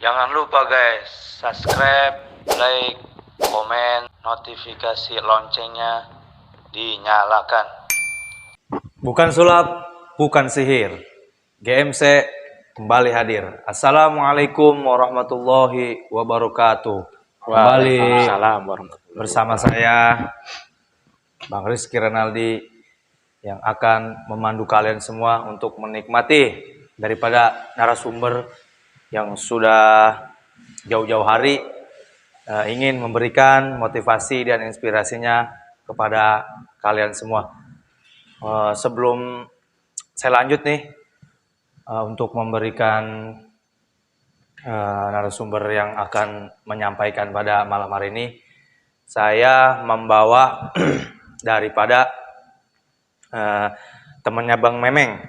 Jangan lupa guys, subscribe, like, komen, notifikasi loncengnya dinyalakan. Bukan sulap, bukan sihir. GMC kembali hadir. Assalamualaikum warahmatullahi wabarakatuh. Kembali bersama saya Bang Rizky Renaldi yang akan memandu kalian semua untuk menikmati daripada narasumber yang sudah jauh-jauh hari ingin memberikan motivasi dan inspirasinya kepada kalian semua. Sebelum saya lanjut nih untuk memberikan narasumber yang akan menyampaikan pada malam hari ini, saya membawa daripada temannya Bang Memeng,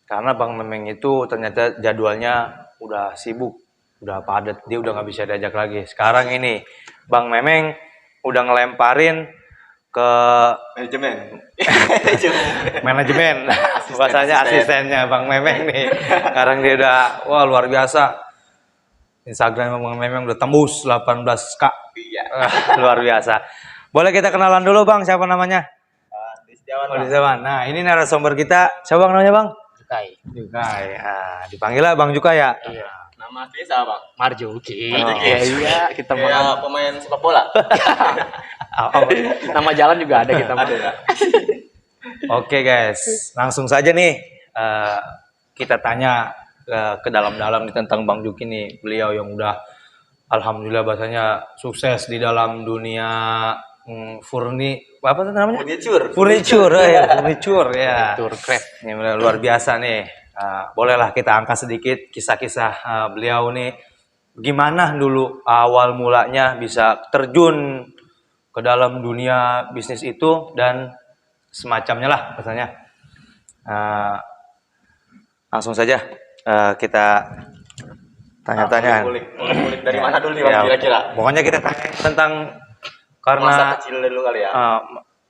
karena Bang Memeng itu ternyata jadwalnya udah sibuk, udah padat, dia udah nggak bisa diajak lagi. Sekarang ini Bang Memeng udah ngelemparin ke manajemen bahasanya asistennya Bang Memeng nih. Sekarang dia udah luar biasa. Instagram Bang Memeng udah tembus 18K. Iya. Luar biasa. Boleh kita kenalan dulu Bang, siapa namanya? Setiawan. Nah, ini narasumber kita. Siapa namanya Bang? Jukai. Dipanggil lah Bang Jukai ya. Iya. Nama asli siapa Bang? Marjuki. Iya, kita pemain sepak bola. Nama jalan juga ada kita. Oke guys, langsung saja nih kita tanya ke dalam-dalam tentang Bang Juki nih. Beliau yang udah alhamdulillah bahasanya sukses di dalam dunia furniture ya. Ini luar biasa nih. Bolehlah kita angkat sedikit kisah-kisah beliau nih. Gimana dulu awal mulanya bisa terjun ke dalam dunia bisnis itu dan semacamnya lah bahasanya. Langsung saja kita tanya-tanya. Kulik dari mana dulu nih Bang kira-kira? Pokoknya kita tanya tentang karena masa kecil dulu kali ya.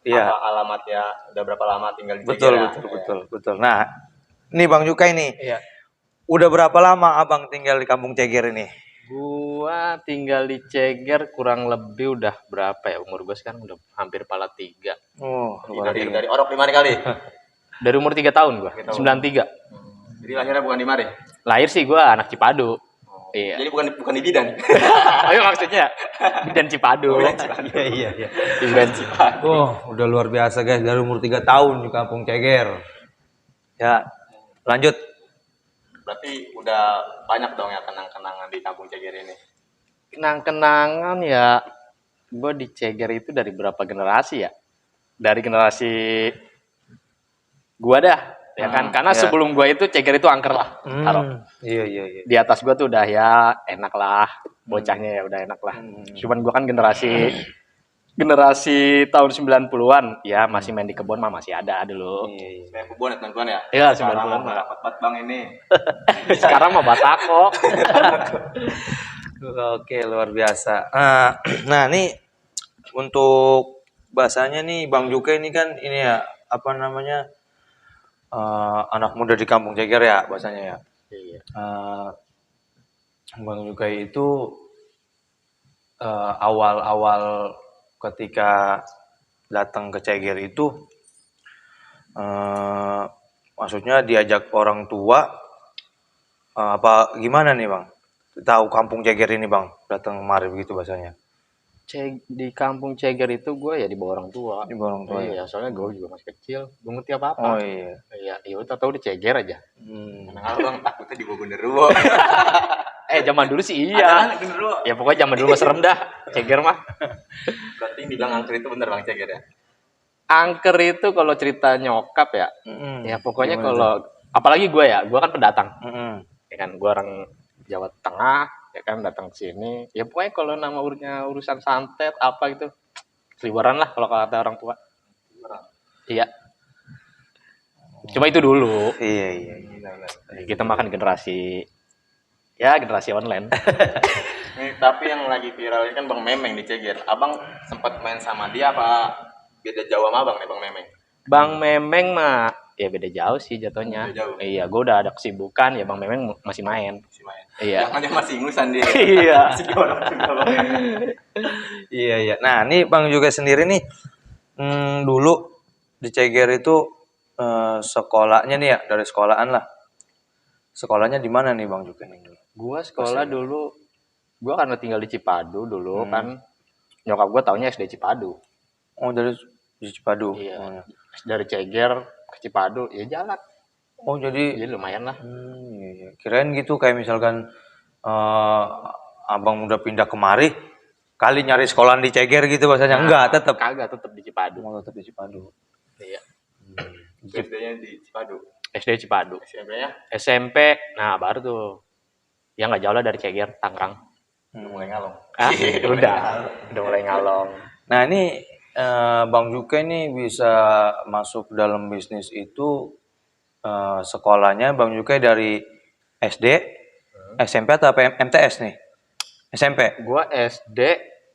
Iya. Apa alamatnya? Udah berapa lama tinggal di Ceger? Betul. Nah, ini Bang Jukai nih. Iya. Udah berapa lama Abang tinggal di Kampung Ceger ini? Gua tinggal di Ceger kurang lebih udah berapa ya? Umur gua sekarang udah hampir pala 3. Oh, dari Orok di mana kali? Dari umur 3 tahun gua, 93. Jadi lahirnya bukan di Mare. Lahir sih gua anak Cipadu. Iya. Jadi bukan di Bidan. Ayo maksudnya Bidan Cipadu. Iya. Bidan Cipadu. Udah luar biasa guys, dari umur 3 tahun di Kampung Ceger. Ya, lanjut. Berarti udah banyak dong ya kenang-kenangan di Kampung Ceger ini. Kenang-kenangan ya, gue di Ceger itu dari berapa generasi ya? Dari generasi gua dah, ya kan? Karena sebelum gua itu Ceger itu angker lah. Iya. Di atas gua tuh udah ya enak lah, bocahnya ya udah enak lah. Cuman gua kan generasi tahun 90-an, ya masih main di kebun mah masih ada dulu. Saya kebun ya teman-teman ya. Iya, 90-an mah. Dapat Bang ini. Sekarang mah batako. Oke, luar biasa. Nah, nih untuk bahasanya nih Bang Jukai ini kan ini ya, apa namanya? Anak muda di Kampung Ceger ya bahasanya ya. Iya. Bang Jukai itu awal-awal ketika datang ke Ceger itu maksudnya diajak orang tua apa gimana nih Bang? Tahu Kampung Ceger ini Bang, datang kemari begitu bahasanya. Di Kampung Ceger itu gue ya di bawah orang tua. Di bawah orang tua. Iya, soalnya gue juga masih kecil, belum ngerti apa-apa. Oh iya. Iya, ya udah tahu di Ceger aja. Kenapa Bang takutnya di bawah genderuwo? Zaman dulu sih iya. Ya pokoknya zaman dulu mah serem dah, Ceger mah. Berarti dibilang angker itu bener Bang Ceger ya? Angker itu kalau cerita nyokap ya. Ya pokoknya kalau apalagi gue kan pendatang. Ya kan gue orang Jawa Tengah, ya kan datang ke sini. Ya pokoknya kalau nama urusan santet apa gitu, seliweran lah kalau kata orang tua. Iya. Cuma itu dulu. Iya. Kita makan generasi online. Nih, tapi yang lagi viral ini kan Bang Memeng di Ceger. Abang sempat main sama dia apa beda jauh sama Abang nih Bang Memeng? Bang Memeng mah ya beda jauh sih jatuhnya. Beda jauh. Iya, gue udah ada kesibukan, ya Bang Memeng masih main. Masih main. Iya. Jangan dia masih ingusan dia. Iya. Masih jorok juga, Bang. Iya iya. Nah, ini Bang juga sendiri nih dulu di Ceger itu sekolahnya nih ya, dari sekolahan lah. Sekolahnya di mana nih Bang juga nih dulu? Gua sekolah dulu, gua karena tinggal di Cipadu dulu kan, nyokap gua taunya SD Cipadu. Oh, dari di Cipadu. Iya. Oh, ya. Dari Ceger ke Cipadu, ya jalan. Oh, jadi Jadi lumayan lah. iya, iya. Kirain gitu kayak misalkan Abang udah pindah kemari, kali nyari sekolahan di Ceger gitu bahasanya. Enggak, tetap. Kagak, tetap di Cipadu. Mau tetap di Cipadu. Iya. SD-nya di Cipadu. SD Cipadu. SMP-nya SMP, nah baru tuh. Ya nggak jauh lah dari Ceger, Tangerang. udah mulai ngalong. Ah, udah mulai ngalong. Nah, ini Bang Juke ini bisa masuk dalam bisnis itu sekolahnya Bang Juke dari SD, SMP atau MTS nih? SMP. Gua SD,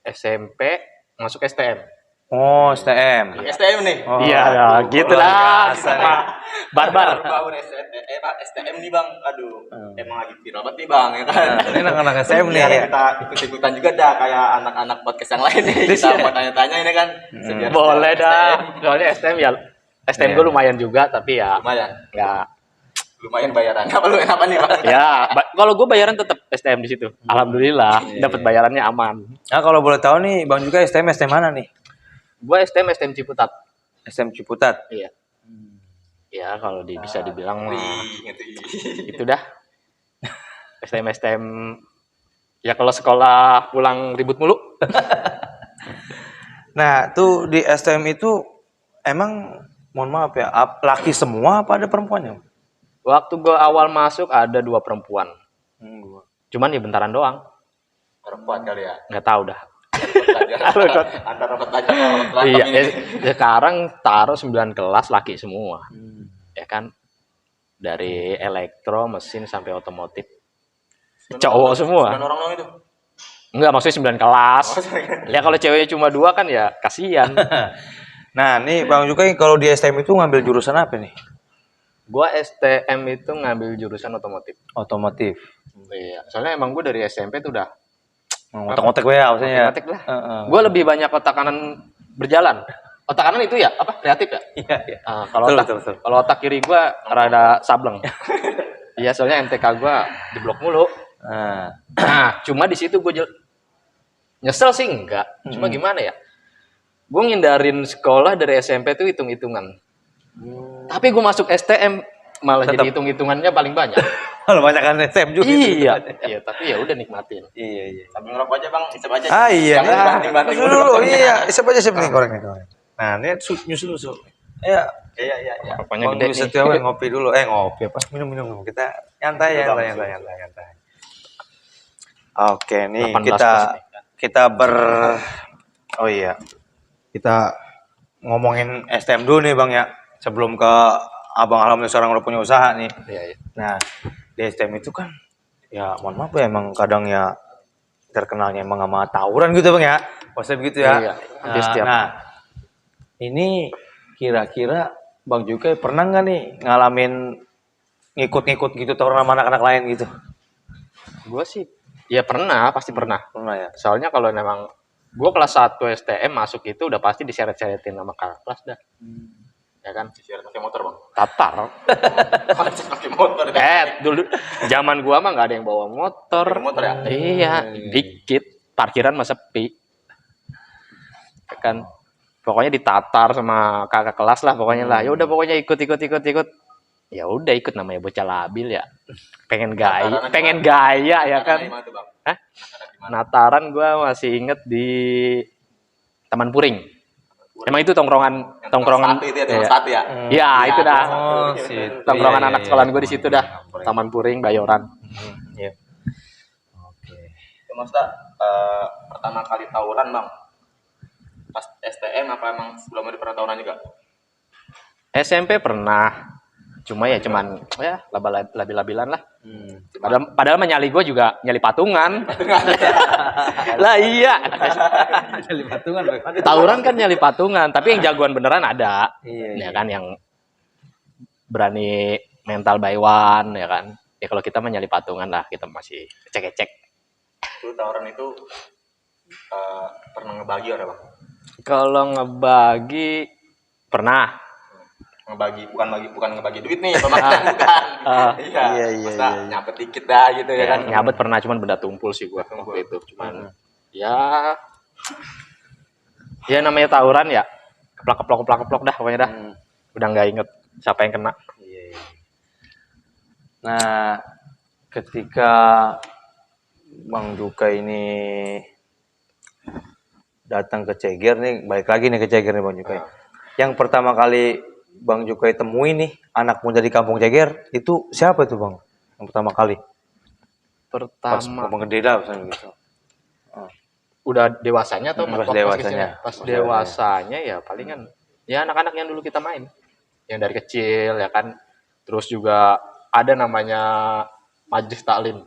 SMP, masuk STM. Oh, STM. STM nih. Oh, Iya, gitu lah. biasa nih. Barbar. Baru STM nih Bang. Aduh, emang lagi viral banget nih Bang, ya kan. Ini anak-anak STM nih Biar ya. kita ikut-ikutan juga dah kayak anak-anak podcast yang lain nih. Kita mau tanya-tanya ini kan. Sebiar- Boleh STM. dah. Soalnya STM ya, STM gue lumayan juga, tapi ya Lumayan. nggak. Lumayan bayarannya. Apa lu apa nih Bang? Ya, kalau gue bayaran tetap STM di situ. Alhamdulillah, dapat bayarannya aman. Nah, kalau boleh tahu nih Bang juga STM mana nih? Gue STM Ciputat. STM Ciputat. Iya. Ya kalau bisa dibilang mah Gitu. itu dah. STM ya kalau sekolah pulang ribut mulu. Nah, tuh di STM itu emang mohon maaf ya, laki semua apa ada perempuannya? Waktu gue awal masuk ada 2 perempuan. Cuman ya bentaran doang. Perempuan kali ya. Nggak tahu dah. Antara robot aja sama robot berantem Iya, ini. sekarang taruh 9 kelas laki semua. Ya kan? Dari elektro, mesin sampai otomotif. Cowok semua. 9 orang dong itu. Enggak, maksudnya 9 kelas. Ya kalau ceweknya cuma 2 kan ya kasihan. Nah, nih Bang juga kalau di STM itu ngambil jurusan apa nih? Gua STM itu ngambil jurusan otomotif. Otomotif. Iya, soalnya emang gue dari SMP tuh udah Otak-otak ya maksudnya. otomatik lah. Gue lebih banyak otak kanan berjalan. Otak kanan itu ya apa? Kreatif ya? Iya, iya. Kalau Betul, otak, betul. kalau otak kiri gue rada sableng. Iya, soalnya MTK gue diblok mulu. Nah, cuma di situ gue nyesel sih enggak. Cuma gimana ya? Gue ngindarin sekolah dari SMP tuh hitung-hitungan. Tapi gue masuk STM malah Tetap. jadi hitung-hitungannya paling banyak. Kalau banyak kan STM juga. Iya, iya, tapi ya udah nikmatin. Iya, iya. Sambil ngerokok aja Bang, isep aja. Ah iya. Jangan Nah, banting-banting nyusul dulu. Iya, isep aja isep nih goreng nih. Nah, ini nyusul nyusul. Iya. Iya. Pokoknya Bang gede Dwi nih. Setiawan ngopi dulu. Ngopi apa? Minum. Kita nyantai. Oke, nih 18 kita oh iya. Kita ngomongin STM dulu nih Bang ya. Sebelum ke Abang alhamdulillah sekarang udah punya usaha nih. Iya, iya. Nah, di STM itu kan ya mohon maaf ya emang kadang ya terkenalnya emang sama tawuran gitu Bang ya. Maksudnya begitu ya. Iya, hampir setiap. Nah, ini kira-kira Bang juga pernah nggak nih ngalamin ngikut-ngikut gitu tawuran sama anak-anak lain gitu? Gue sih ya pernah, pasti pernah. Pernah ya? Soalnya kalau memang gue kelas 1 STM masuk itu udah pasti diseret-seretin sama kakak kelas dah. Ya kan? Siaran pakai motor Bang. Tatar. Konsep pakai motor. Dulu zaman gua mah nggak ada yang bawa motor. Pakai motor ya? Iya, dikit. Parkiran mah sepi. Ya kan? Pokoknya ditatar sama kakak kelas lah pokoknya lah. Ya udah pokoknya ikut. Ya udah ikut namanya bocah labil ya. Pengen gaya ya kan. Gimana tuh Bang? Hah? Nataran gua masih inget di Taman Puring. Emang itu tongkrongan Satu itu ya, iya. satu ya. Ya, itu dah. Oh, situ. Tongkrongan Iya, anak iya, sekolahan iya. gue di situ dah. Taman Puring, Bayoran. Iya. Oke. Itu maksudnya pertama kali tawuran Bang. Pas STM apa emang sebelumnya pernah tawuran juga? SMP pernah. Cuma ya cuman ya labil-labilan lah. Padahal mah nyali gue juga nyali patungan. Lah iya. Nyali patungan. Tawuran kan nyali patungan, tapi yang jagoan beneran ada. Iya, Ya kan yang berani mental buy one ya kan. Ya kalau kita mah nyali patungan lah, kita masih cek-cek. Lu tawuran itu pernah ngebagi orang bang? Kalau ngebagi pernah. Ngebagi bukan ngebagi duit nih, pemakan bukan. Iya. Masa nyapet dikit dah gitu ya kan? Nyabet pernah, cuman benda tumpul sih gua waktu itu. Cuman ya namanya tawuran ya, keplok dah pokoknya dah. Udah nggak inget siapa yang kena. Nah, ketika Bang Juka ini datang ke Ceger nih, balik lagi nih ke Ceger nih Bang Juka. Yang pertama kali Bang Juka temui nih anak muda di Kampung Ceger, itu siapa itu Bang? Yang pertama kali? Pas Kampung Gede dah misalnya gitu. Udah dewasanya atau Pas dewasanya? Pas dewasanya ya palingan ya anak-anak yang dulu kita main. Yang dari kecil ya kan. Terus juga ada namanya Majelis Taklim.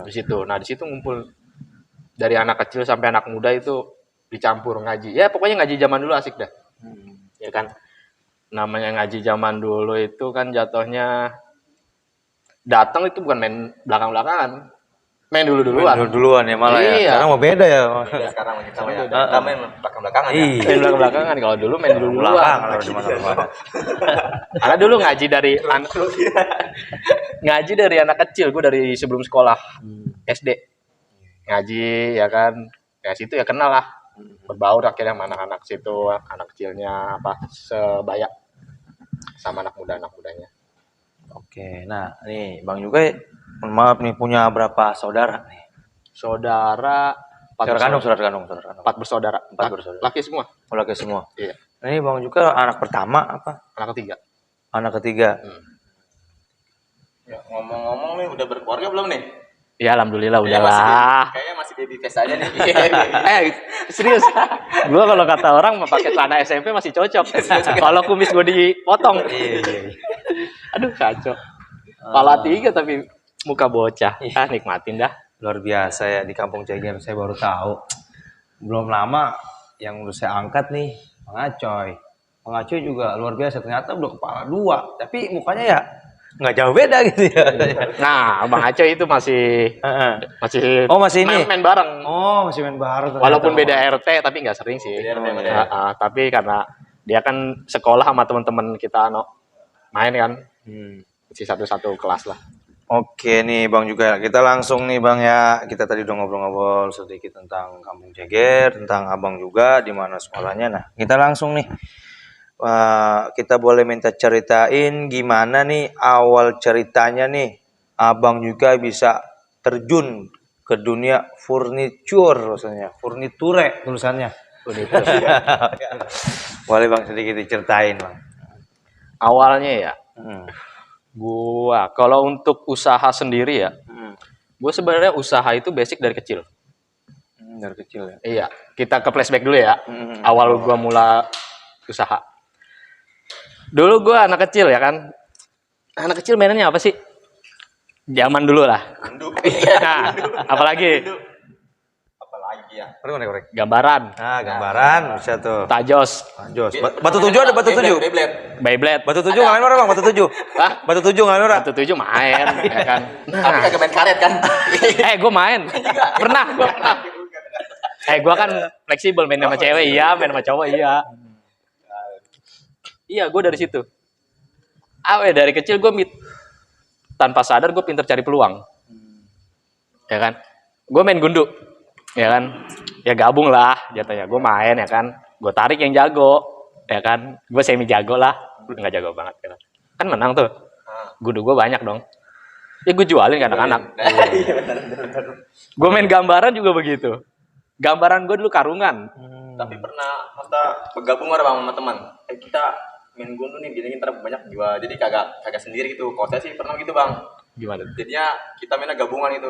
Di situ. Nah, di situ ngumpul dari anak kecil sampai anak muda itu dicampur ngaji. Ya pokoknya ngaji zaman dulu asik dah. Ya kan. Namanya ngaji zaman dulu itu kan jatuhnya datang itu bukan main belakang-belakangan. Main duluan. Main duluan ya malah ya. Sekarang mau beda ya. Iya, sekarang makin sama ya. Kita main belakang-belakangan ya. Main belakang-belakangan. Kalau dulu main duluan. Karena dulu ngaji dari anak kecil. Gue dari sebelum sekolah SD ngaji ya kan. Ya situ ya kenal lah. Berbaur akhirnya sama anak-anak situ, anak kecilnya sebaya sama anak mudanya. Oke, nah nih Bang juga maaf nih punya berapa saudara nih? Saudara Saudara kandung. 4 bersaudara. Laki semua. Oh, laki semua. Iya. Nah, ini Bang juga anak pertama apa? Anak ketiga. Anak ketiga. Ya, ngomong-ngomong nih udah berkeluarga belum nih? Ya alhamdulillah udahlah. Kayaknya masih baby face aja nih. Serius. Gua kalau kata orang mau pakai celana SMP masih cocok. Kalau kumis gue dipotong. Iya. Aduh kacau. Kepala 3 tapi muka bocah. Nikmatin dah. Luar biasa ya di Kampung Ceger, saya baru tahu. Belum lama yang udah saya angkat nih, Bang Acoy. Bang Acoy juga luar biasa, ternyata udah kepala 2, tapi mukanya ya nggak jauh beda gitu ya. Nah, Bang Acoy itu masih main bareng. Oh, masih main bareng. Walaupun beda RT tapi nggak sering sih. Tapi karena dia kan sekolah sama teman-teman kita main kan. Masih satu kelas lah. Oke nih Bang juga, kita langsung nih Bang ya, kita tadi udah ngobrol-ngobrol sedikit tentang Kampung Ceger, tentang Abang juga di mana sekolahnya. Nah kita langsung nih, kita boleh minta ceritain gimana nih awal ceritanya nih Abang juga bisa terjun ke dunia furniture, maksudnya furniture tulisannya. Boleh Bang sedikit diceritain Bang. Awalnya ya. Gua kalau untuk usaha sendiri ya, gue sebenarnya usaha itu basic dari kecil. Dari kecil ya. Iya, kita ke flashback dulu ya. Awal gua mulai usaha. Dulu gua anak kecil ya kan. Anak kecil mainannya apa sih? Zaman dulu lah. Nah, apalagi? Apalagi ya. Korek. Gambaran. Gambaran bisa tuh. Tajos. Batu 7 ada batu 7. Beyblade. Batu 7 nggak main orang Bang, batu 7. Hah? Batu 7 nggak main orang. Batu 7 main, ya kan. Tapi kagak main karet kan? Gue main. Pernah. Gue kan fleksibel, main sama cewek iya, main sama cowok iya. Iya, gue dari situ. Dari kecil gue tanpa sadar gue pinter cari peluang. Ya kan? Gue main gundu. Ya kan? Ya gabung lah jatuhnya. Gue main ya kan. Gue tarik yang jago. Ya kan? Gue semi jago lah. Nggak jago banget ya kan. Kan menang tuh. Gundu gue banyak dong. Ya gue jualin ke anak-anak. Gue main gambaran juga begitu. Gambaran gue dulu karungan. Tapi pernah bergabung sama teman. Kita main gundu nih, gini ntar banyak jual. Jadi kagak sendiri gitu. Kalau saya sih pernah gitu bang. Gimana? Jadinya kita mainnya gabungan itu.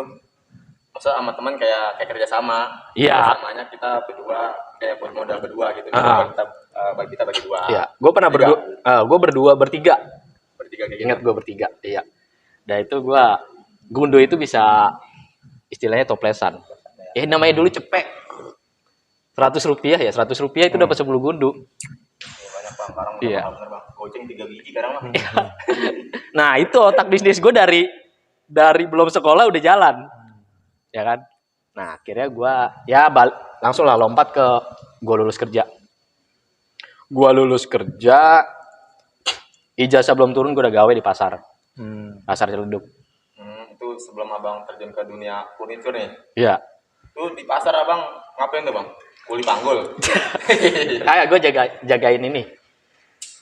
Masa sama teman kayak kerja sama. Iya. Samanya kita berdua kayak buat modal berdua gitu. Kita bagi dua. Iya. Gue pernah bertiga. Bertiga kayak gitu. Ingat gue bertiga. Iya. Dan itu gue gundu itu bisa istilahnya toplesan. Ya namanya dulu cepek. 100 rupiah ya. 100 rupiah itu dapat 10 gundu. Banyak Bang, sekarang Iya. bener Bang. Goceng 3 biji sekarang mah. Nah, itu otak bisnis gue dari belum sekolah udah jalan. Ya kan? Nah, akhirnya gue ya langsung lah lompat ke gue lulus kerja. Gue lulus kerja, ijazah belum turun gue udah gawe di pasar. Pasar Ciledug. Itu sebelum Abang terjun ke dunia furnitur nih. Iya. Tuh di pasar Abang ngapain tuh Bang? Kuli panggul. Kayak gue jagain ini.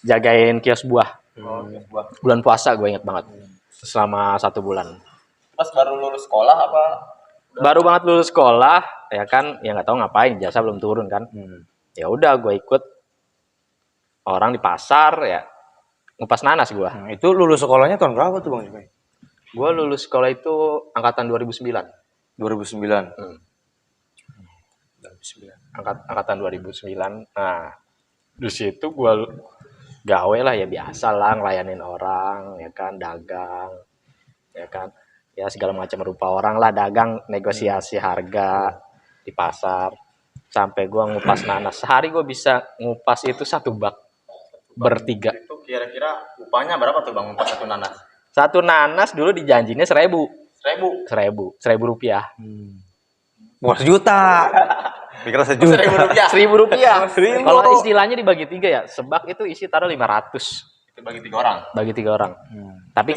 Jagain kios buah. Oh, buah. Bulan puasa gue inget banget. Selama 1 bulan. Pas baru lulus sekolah apa? Baru banget lulus sekolah, ya kan, ya nggak tahu ngapain, jasa belum turun kan. Ya udah gue ikut orang di pasar ya ngupas nanas gue. Itu lulus sekolahnya tahun berapa tuh Bang Jukai? Gue lulus sekolah itu angkatan 2009. 2009. Angkatan 2009. Nah, di situ gue gawe lah ya biasa lah ngelayanin orang, ya kan, dagang, ya kan. Ya segala macam rupa orang lah dagang, negosiasi harga di pasar. Sampai gue ngupas nanas. Sehari gue bisa ngupas itu 1 bak bertiga. Itu kira-kira upahnya berapa tuh Bang ngupas 1 nanas? 1 nanas dulu dijanjinya 1.000. 1.000. 1.000 rupiah. Wah, sejuta. Pikir sejuta. 1.000 rupiah. 1.000 rupiah. 1.000. Kalau istilahnya dibagi 3 ya, sebak itu isi taruh 500. Itu bagi 3 orang. Bagi 3 orang. Tapi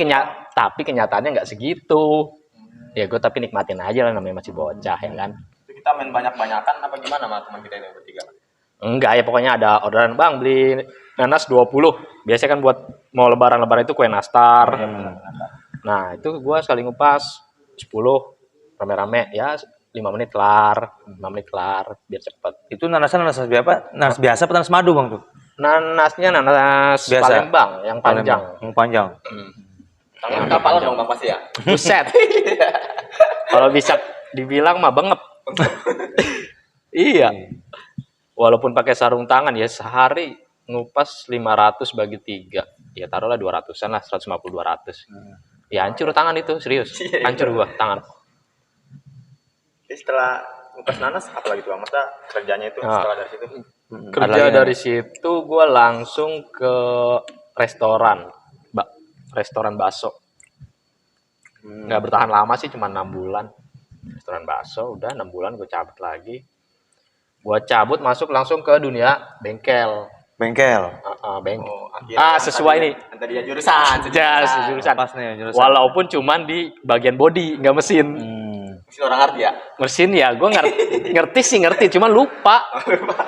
kenyataannya nggak segitu. Ya gue tapi nikmatin aja lah, namanya masih bocah ya kan. Itu kita main banyak-banyakan apa gimana sama teman kita itu bertiga? Enggak ya, pokoknya ada orderan, Bang beli nanas 20. Biasanya kan buat mau lebaran itu kue nastar. Nah itu gue sekali ngupas 10 rame-rame ya 5 menit kelar, 5 menit kelar biar cepet. Itu nanasnya nanas apa? Nanas biasa apa nanas madu Bang tuh? Nanasnya nanas Biasa. Palembang yang panjang. Yang panjang. Tangan kapal dong Bang pasti ya. Buset. Kalau bisa dibilang mah bengep. Iya. Walaupun pakai sarung tangan ya sehari ngupas 500 bagi 3. Ya taruhlah 200-an lah, 150 200. Ya hancur tangan itu, serius. Hancur gua tangan. Jadi setelah ngupas nanas apa lagi tuh Bang? Maksudnya kerjanya itu setelah dari situ? Kerja dari situ gua langsung ke restoran. Restoran bakso. Nggak bertahan lama sih, cuma 6 bulan. Restoran bakso, udah 6 bulan gue cabut lagi. Gue cabut masuk langsung ke dunia bengkel. Bengkel. Bengkel. Oh, akhirnya Sesuai nih. Tadi dia jurusan. Jurusan. Pas nih jurusan. Walaupun cuman di bagian body, nggak mesin. Mesti orang ngerti ya. Mesin ya, gue ngerti, cuman lupa.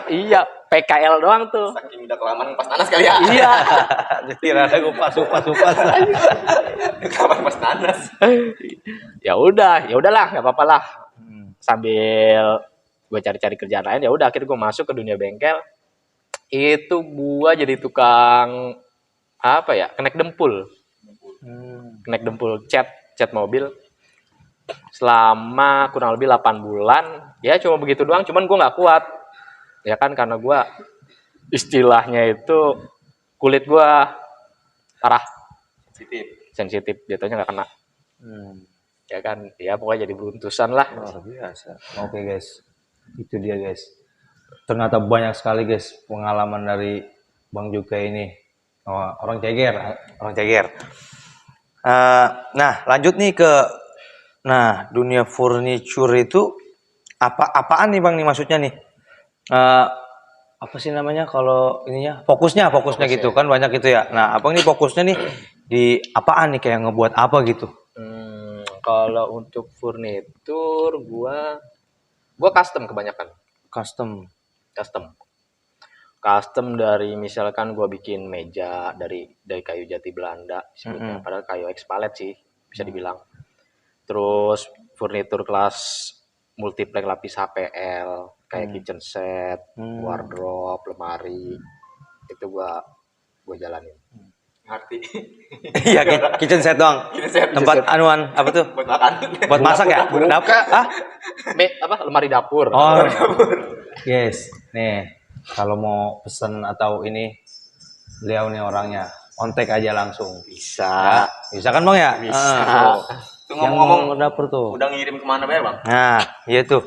Iya, PKL doang tuh. Saking udah kelamaan ngupas nanas kali ya. Iya. Jadi rada kupas. Kelamaan ngupas nanas. Ya udahlah, nggak apa-apa lah. Sambil gue cari-cari kerjaan lain, ya udah akhirnya gue masuk ke dunia bengkel. Itu gue jadi tukang apa ya? Kenek dempul. Kenek dempul cat mobil. Selama kurang lebih 8 bulan, ya cuma begitu doang, cuman gue nggak kuat. Ya kan karena gue istilahnya itu kulit gue parah sensitif jatuhnya nggak kena. Ya kan, ya pokoknya jadi beruntusan lah. Luar biasa. Oke guys, itu dia guys. Ternyata banyak sekali guys pengalaman dari Bang Jukai ini. Orang ceger. Nah lanjut nih ke dunia furniture itu apaan nih Bang nih maksudnya nih? Apa sih namanya kalau ininya? Fokusnya gitu kan banyak gitu ya. Nah Abang ini fokusnya nih di apaan nih, kayak ngebuat apa gitu? Kalau untuk furnitur gua custom kebanyakan. Custom dari misalkan gua bikin meja dari kayu jati Belanda sebetulnya, padahal kayu ekspalet sih bisa dibilang. Terus furnitur kelas multiplex lapis HPL kayak kitchen set, wardrobe, lemari itu gua jalanin. Ngerti. Iya, kitchen set doang. Tempat anuan apa tuh? Buat makan. Buat masak ya? Dapur. Lemari dapur. Oh, yes. Nih, kalau mau pesen atau ini, beliau nih orangnya, kontak aja langsung. Bisa. Bisa kan Bang ya? Bisa. Tuh ngomong-ngomong dapur tuh. udah ngirim kemana ya Bang? Nah, iya tuh.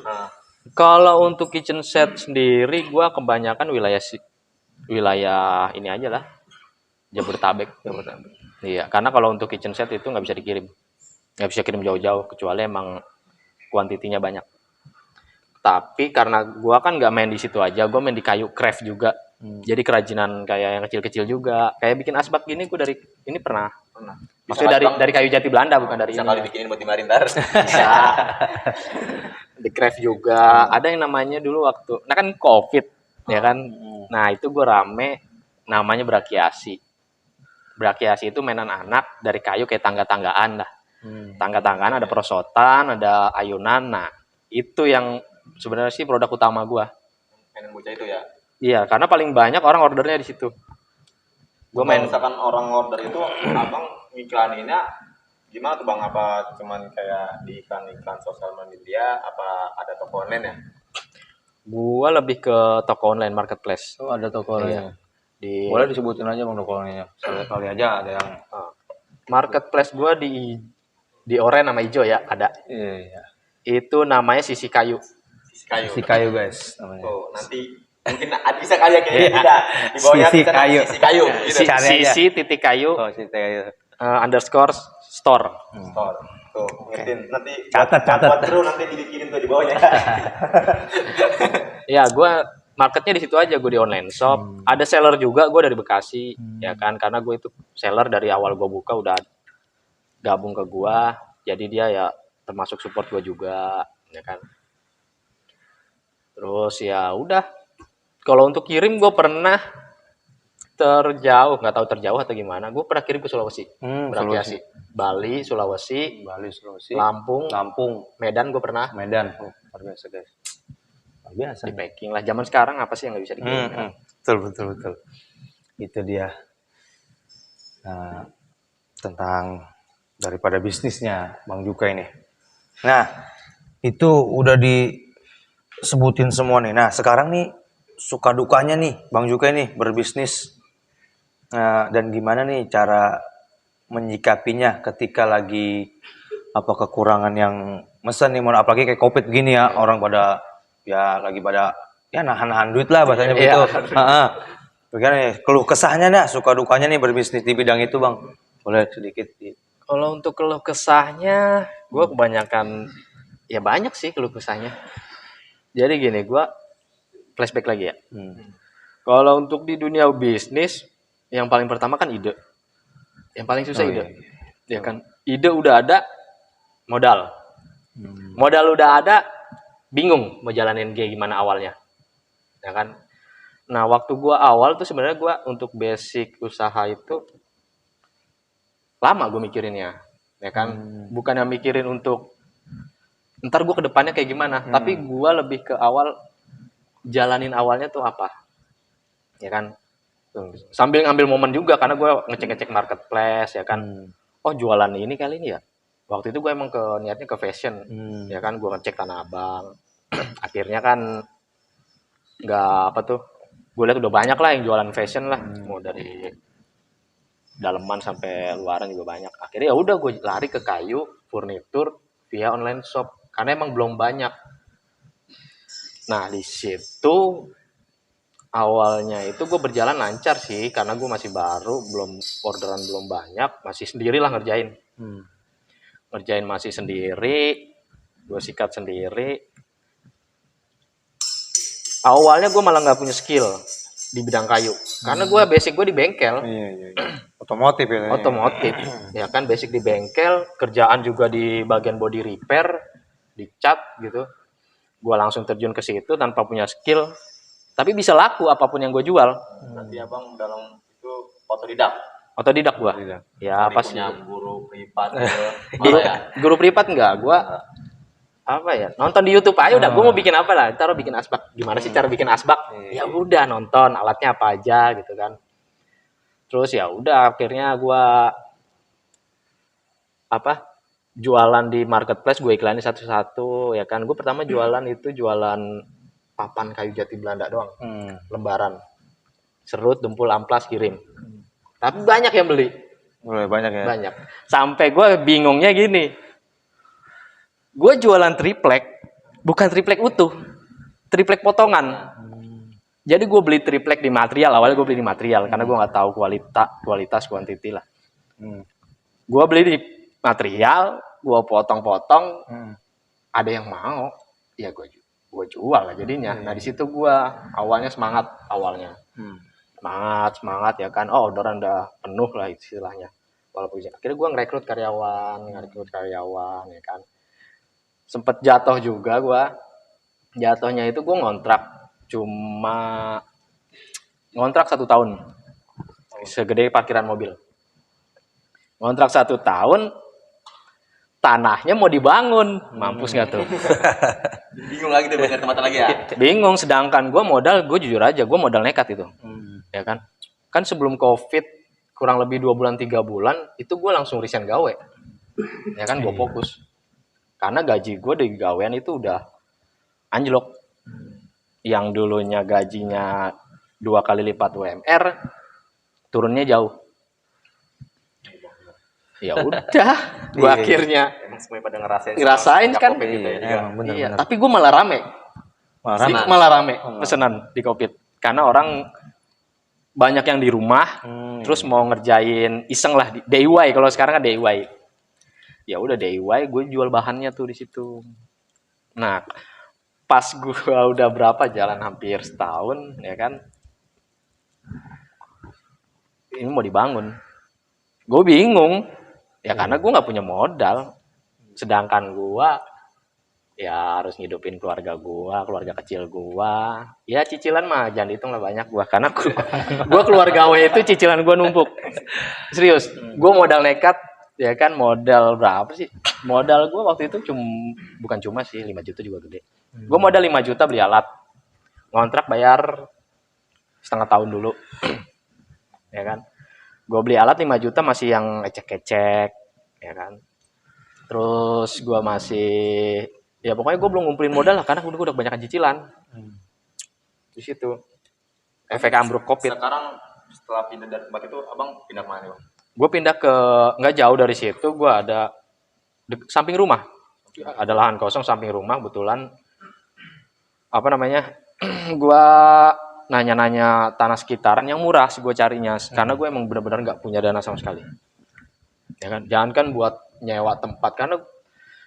Kalau untuk kitchen set sendiri gua kebanyakan wilayah ini aja lah, Jabodetabek. Iya, karena kalau untuk kitchen set itu nggak bisa dikirim, nggak bisa kirim jauh-jauh kecuali emang kuantitinya banyak. Tapi karena gua kan nggak main di situ aja, gua main di kayu craft juga. Jadi kerajinan kayak yang kecil-kecil juga. Kayak bikin asbak gini gua dari ini pernah. Maksudnya dari kayu jati Belanda bukan dari Bisa ini. kali bikinin buat dimarin ntar. Bisa. Di craft juga. Ada yang namanya dulu waktu, nah kan COVID ya kan. Nah, itu gua rame namanya brakiasi. Brakiasi itu mainan anak dari kayu kayak tangga-tanggaan lah. Tangga-tanggaan ada perosotan, ada ayunan. Nah, itu yang sebenarnya sih produk utama gua. Mainan bocah itu ya. Iya, karena paling banyak orang ordernya di situ. Gua Kalau main misalkan orang order itu abang ngiklaninnya gimana tuh bang? Apa cuman kayak di iklan-iklan sosial media? Apa ada toko online ya? gua lebih ke toko online marketplace. Oh, ada toko Iya. Di Boleh disebutin aja Bang toko online-nya. Sekali aja ada yang marketplace gua di oranye nama hijau ya, ada. iya. Itu namanya Sisi Kayu. Sisi kayu. Si kayu guys namanya. Oh, nanti mungkin bisa kali ya kayaknya tidak. Di bawahnya Sisi bisa kayu. Sisi kayu. Gitu. Cari aja. Sisi titik kayu Oh, si kayu. underscore store. Store. Tuh, ngetin. Nanti Catat. buat kru nanti dibikinin tuh di bawahnya. Ya, gua marketnya di situ aja, gue di online shop. Ada seller juga, gue dari Bekasi, ya kan, karena gue itu seller dari awal gue buka udah gabung ke gua, jadi dia ya termasuk support gue juga, ya kan. Terus ya udah, kalau untuk kirim gue pernah terjauh, nggak tahu terjauh atau gimana, gue pernah kirim ke Sulawesi, Brakiasi, Bali, Sulawesi, Sulawesi, Lampung, Medan gue pernah. Medan. Oh, luar biasa guys. Luar biasa. Di packing lah. Zaman sekarang apa sih yang nggak bisa dikirim? Betul. Itu dia. Nah, tentang daripada bisnisnya Bang Juka ini. Nah, itu udah disebutin semua nih. Nah, sekarang nih suka dukanya nih Bang Juka ini berbisnis. Nah, dan gimana nih cara menyikapinya ketika lagi kekurangan yang mesen nih, apalagi kayak COVID gini ya, orang pada lagi pada nahan-nahan duit lah bahasanya begitu. Bagaimana nih keluh kesahnya dah, suka dukanya nih berbisnis di bidang itu Bang? Boleh sedikit. Kalau untuk keluh kesahnya, gue kebanyakan ya banyak sih keluh kesahnya. Jadi gini, gue flashback lagi ya. Kalau untuk di dunia bisnis, yang paling pertama kan ide. Yang paling susah ide. Ya kan, ide udah ada, modal. Modal udah ada, bingung mau jalanin kayak gimana awalnya. Ya kan. Nah, waktu gue awal tuh sebenarnya gue untuk basic usaha itu lama gue mikirinnya, ya kan. Bukannya mikirin untuk ntar gue kedepannya kayak gimana, tapi gue lebih ke awal jalanin awalnya tuh apa, ya kan. Sambil ngambil momen juga karena gue ngecek marketplace, ya kan. Oh, jualan ini kali ini ya. Waktu itu gue emang niatnya ke fashion, ya kan. Gue ngecek Tanah Abang. Akhirnya kan gue lihat udah banyak lah yang jualan fashion lah, mau dari daleman sampai luaran juga banyak. Akhirnya ya udah gue lari ke kayu, furnitur via online shop karena emang belum banyak. Nah, di situ awalnya itu gue berjalan lancar sih karena gue masih baru, orderan belum banyak, masih sendirilah ngerjain. Ngerjain masih sendiri, gue sikat sendiri. Awalnya gue malah nggak punya skill di bidang kayu karena gue basic gue di bengkel. Iya. Otomotif ya. Otomotif, ya kan, basic di bengkel, kerjaan juga di bagian body repair, di cat gitu. Gue langsung terjun ke situ tanpa punya skill, tapi bisa laku apapun yang gue jual. Nanti abang dalam itu Otodidak gue. Ya apa sih? Punya guru privat gitu. Guru privat enggak, gue nonton di YouTube aja udah. Gue mau bikin apa lah, taruh bikin asbak. Gimana sih cara bikin asbak? Ya udah nonton alatnya apa aja gitu kan. Terus ya udah akhirnya gue jualan di marketplace, gue iklanin satu-satu, ya kan. Gue pertama jualan papan kayu jati Belanda doang, lembaran, serut, dempul, amplas, kirim. Tapi banyak yang beli. Banyak ya. Banyak. Sampai gue bingungnya gini, gue jualan triplek, bukan triplek utuh, triplek potongan. Jadi gue beli triplek di material, awalnya gue beli di material karena gue nggak tahu kualitas quantity lah. Gue beli di material, gue potong-potong, ada yang mau, ya gue jual lah jadinya. Nah di situ gue awalnya semangat semangat ya kan, oh orderan udah penuh lah istilahnya. Walaupun akhirnya gue ngerekrut karyawan ya kan. Sempet jatuh juga gue, jatuhnya itu gue ngontrak 1 tahun, segede parkiran mobil. Ngontrak 1 tahun, tanahnya mau dibangun, mampus nggak tuh? Bingung lagi tuh banyak tempat lagi ya. Bingung, sedangkan gue jujur aja, gue modal nekat itu, ya kan? Kan sebelum COVID kurang lebih 2 bulan 3 bulan itu gue langsung resign gawe, ya kan? Gue fokus karena gaji gue di gawean itu udah anjlok. Yang dulunya gajinya 2 kali lipat UMR, turunnya jauh. Ya udah, gue akhirnya Emang semuanya pada ngerasain kan. COVID gitu ya. Iya, tapi gue malah rame. Malah rame pesanan di COVID. Karena orang banyak yang di rumah, terus mau ngerjain iseng lah DIY. Kalau sekarang kan DIY. Ya udah DIY, gue jual bahannya tuh di situ. Nah, pas gue udah berapa jalan hampir setahun, ya kan? Ini mau dibangun. Gue bingung. Ya karena gue nggak punya modal. Sedangkan gue ya harus ngidupin keluarga kecil gue. Ya cicilan mah jangan dihitung lah banyak gue. Karena gue keluar gawe itu cicilan gue numpuk. Serius, gue modal nekat, ya kan, modal berapa sih? Modal gue waktu itu bukan cuma sih, 5 juta juga gede. Gue modal 5 juta beli alat. Ngontrak bayar setengah tahun dulu. Ya kan? Gue beli alat 5 juta masih yang ecek-ecek, ya kan. Terus gue masih, ya pokoknya gue belum ngumpulin modal lah karena gue udah banyak cicilan. Di situ. Efek ambruk COVID. Sekarang setelah pindah dari tempat itu, abang pindah kemana bang? Gue pindah ke, nggak jauh dari situ, gue ada samping rumah. Ada lahan kosong samping rumah, kebetulan. Apa namanya? Gue nanya-nanya tanah sekitaran yang murah sih gue carinya, karena gue emang benar-benar nggak punya dana sama sekali, ya kan. Jangan kan buat nyewa tempat, karena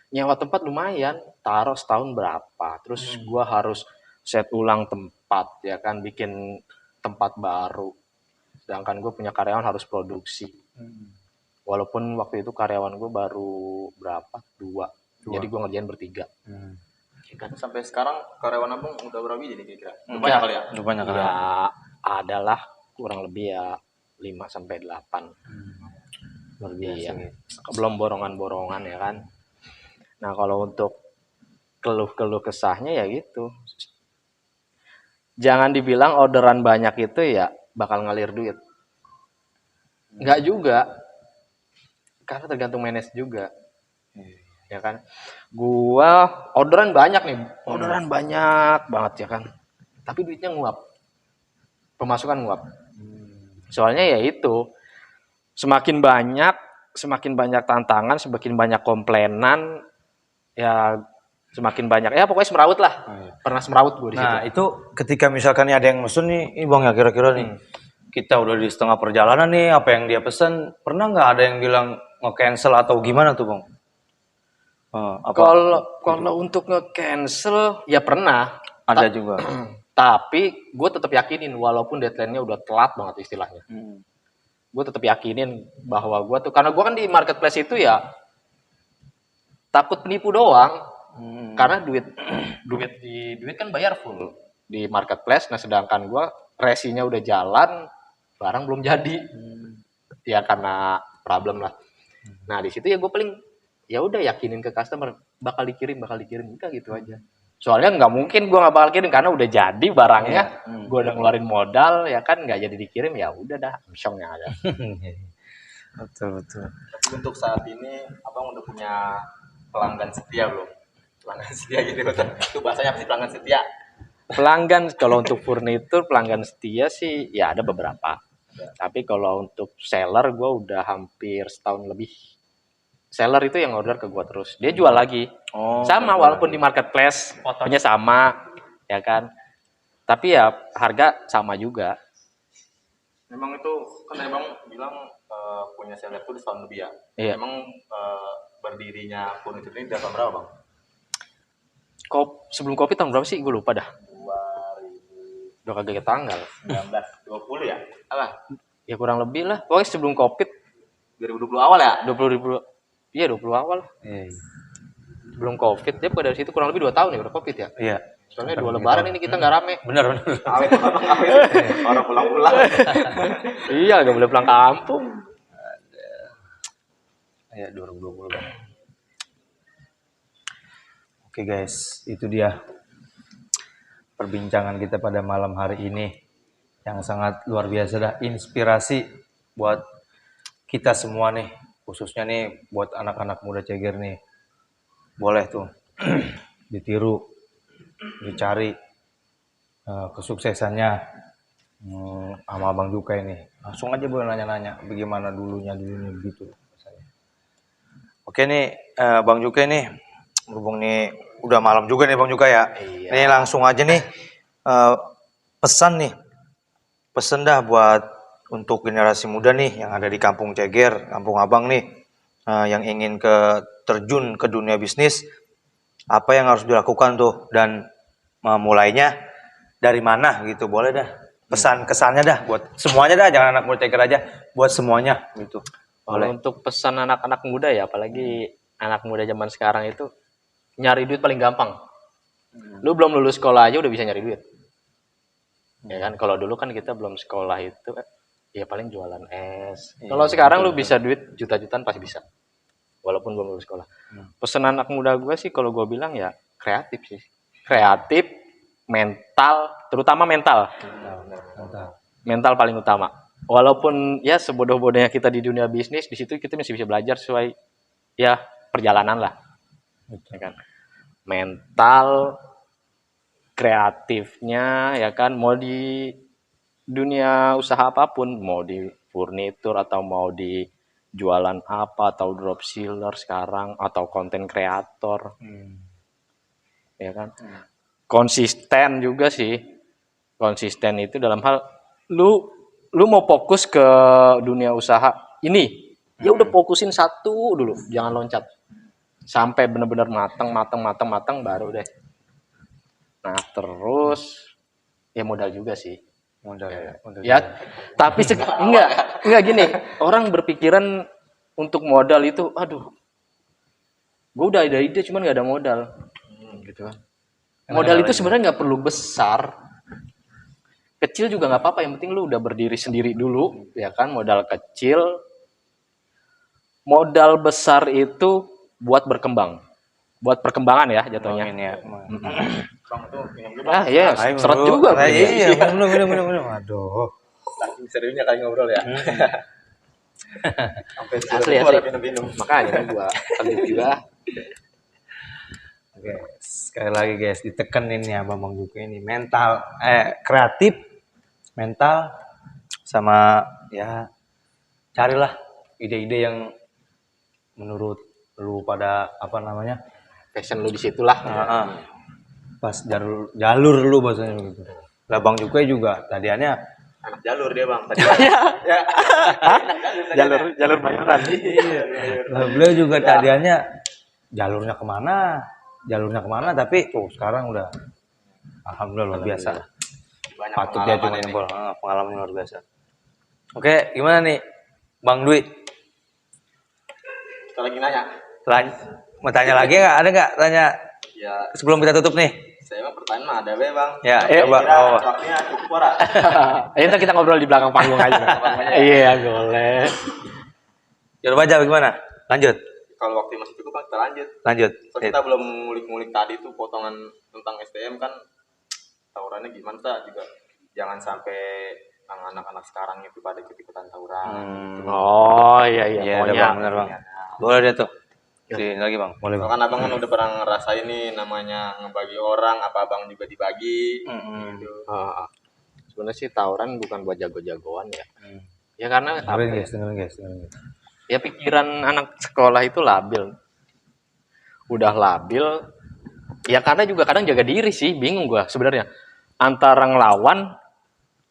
nyewa tempat lumayan, taruh setahun berapa, terus gue harus set ulang tempat, ya kan, bikin tempat baru, sedangkan gue punya karyawan harus produksi, walaupun waktu itu karyawan gue baru berapa, dua. Jadi gue ngerjain bertiga. Kan sampai sekarang karyawan abang udah berapa jadi kira-kira? Banyak kali ya? Banyak kan. Ya adalah kurang lebih ya 5 sampai 8. Luar biasa. Iya. Belum borongan-borongan ya kan. Nah, kalau untuk keluh kesahnya ya gitu. Jangan dibilang orderan banyak itu ya bakal ngalir duit. Enggak juga. Karena tergantung manage juga. Ya kan, gua orderan banyak nih, orderan banyak banget ya kan, tapi duitnya nguap, pemasukan nguap. Soalnya ya itu, semakin banyak tantangan, semakin banyak komplainan, ya semakin banyak, ya pokoknya semeraut lah. Pernah semeraut gue di situ. Nah itu ketika misalkan ada yang mesen nih bang ya, kira-kira nih kita udah di setengah perjalanan nih, apa yang dia pesen, pernah nggak ada yang bilang nge-cancel atau gimana tuh bang? Kalau untuk nge-cancel ya pernah ada juga. Tapi gue tetap yakinin walaupun deadline-nya udah telat banget istilahnya. Gue tetap yakinin bahwa gue tuh, karena gue kan di marketplace itu ya takut penipu doang. Karena duit kan bayar full di marketplace. Nah sedangkan gue resinya udah jalan, barang belum jadi. Ya karena problem lah. Nah di situ ya gue paling ya udah yakinin ke customer bakal dikirim udah gitu aja. Soalnya nggak mungkin gue nggak bakal kirim karena udah jadi barangnya, gue udah ngeluarin modal ya kan, nggak jadi dikirim ya udah dah, emsyongnya ada. betul. Tapi untuk saat ini abang udah punya pelanggan setia belum? Pelanggan setia gitu itu bahasanya apa sih pelanggan setia? Pelanggan kalau untuk furnitur pelanggan setia sih ya ada beberapa. Tapi kalau untuk seller gue udah hampir setahun lebih. Seller itu yang order ke gua terus. Dia jual lagi. Sama walaupun di marketplace fotonya sama, ya kan. Tapi ya harga sama juga. Memang itu kan emang bilang punya saya lihat tuh di tahun lebih ya. Iya. Emang berdirinya furniture ini dari tahun berapa bang? Sebelum Covid tahun berapa sih? Gue lupa dah. 2019 Udah kagak tanggal. 20 ya? Apa? Ya kurang lebih lah. Pokoknya sebelum Covid 2020 awal ya? 20 iya 20 awal. Iya. Sebelum Covid dia pada situ kurang lebih 2 tahun ya udah Covid ya. Iya. Soalnya 2 lebaran ini kita nggak rame. Bener bener. Awet orang pulang-pulang. Iya, nggak boleh pulang kampung. Ya 2020 Bang. Oke guys, itu dia perbincangan kita pada malam hari ini yang sangat luar biasa dah, inspirasi buat kita semua nih, khususnya nih buat anak-anak muda Ceger nih. Boleh tuh ditiru, dicari kesuksesannya sama Abang Juka ini. Langsung aja boleh nanya-nanya bagaimana dulunya gitu. Oke nih Bang Juka nih, berhubung nih udah malam juga nih Bang Juka ya. Iya. Nih langsung aja nih pesan dah buat untuk generasi muda nih yang ada di Kampung Ceger, Kampung Abang nih yang ingin terjun ke dunia bisnis, apa yang harus dilakukan tuh dan mulainya dari mana gitu, boleh dah. Pesan kesannya dah buat semuanya dah, jangan anak muda Ceger aja, buat semuanya gitu. Kalau Boleh. untuk pesan anak-anak muda ya, apalagi anak muda zaman sekarang itu nyari duit paling gampang. Lu belum lulus sekolah aja udah bisa nyari duit. Ya kan, kalau dulu kan kita belum sekolah itu ya paling jualan es. Kalau sekarang lu bisa duit juta-jutaan pasti bisa. Walaupun belum lulus sekolah. Pesan anak muda gue sih kalau gue bilang ya kreatif sih. Kreatif, mental, terutama mental. Mental paling utama. Walaupun ya sebodoh-bodohnya kita di dunia bisnis, di situ kita masih bisa belajar sesuai ya perjalanan lah. Ya kan? Mental, kreatifnya ya kan, mau di dunia usaha apapun, mau di furnitur atau mau di jualan apa atau dropseller sekarang atau konten kreator. Ya kan? Konsisten juga sih. Konsisten itu dalam hal lu mau fokus ke dunia usaha ini, ya udah fokusin satu dulu, jangan loncat sampai benar-benar matang baru deh. Nah terus ya modal juga sih, modal ya. Tapi enggak gini, orang berpikiran untuk modal itu, aduh, gue udah ada ide cuman nggak ada modal, gitu kan. Modal itu sebenarnya nggak perlu besar. Kecil juga nggak apa-apa, yang penting lu udah berdiri sendiri dulu, ya kan, modal kecil. Modal besar itu buat berkembang, buat perkembangan ya jatuhnya. Bang tuh minum dulu bang. Iya, seret juga. Iya, minum. Aduh. Saking seriusnya kali ngobrol ya. Sampai Asli. minum. Makanya gua terbit juga. Oke, sekali lagi guys, ditekenin ya Bang Juka ini mental, kreatif, mental, sama ya carilah ide-ide yang menurut lu pada apa namanya Passion lu di situlah. pas jalur lu bahasanya gitu. Lah Bang Juka juga tadiannya Anak jalur dia bang. Tadi. jalur bayaran. lah beliau juga tadiannya jalurnya kemana tapi tuh sekarang udah alhamdulillah luar biasa. Banyak Patut dia cuma pengalaman ini. pengalaman luar biasa. Oke, gimana nih Bang Dwi? Kita lagi nanya. Mau tanya lagi nggak? Ada nggak tanya Ya, sebelum kita tutup nih? saya mah pertanyaan mah ada be bang. Ya, Coba. coba. Waktunya cukup ora. Ntar kita ngobrol di belakang panggung aja. Iya, boleh. Coba aja gimana? Lanjut. Kalau waktu masih cukup bang, kita lanjut. Lanjut. So, kita belum ngulik-ngulik tadi tuh potongan tentang STM kan tawurannya gimana tak juga jangan sampai anak-anak sekarang itu pada ikut-ikutan tawuran. Oh iya Iya, ada pokoknya. Bang, bener Bang. Boleh deh tuh. Sini lagi Bang. Boleh Bang. Kan abang kan udah pernah ngerasain nih namanya ngebagi orang, apa abang juga dibagi. Gitu. Sebenarnya sih tawuran bukan buat jago-jagoan ya. Ya karena apa Dengerin ya? guys. Ya pikiran anak sekolah itu labil. Udah labil. Ya karena juga kadang jaga diri sih, bingung gua sebenarnya. antara ngelawan,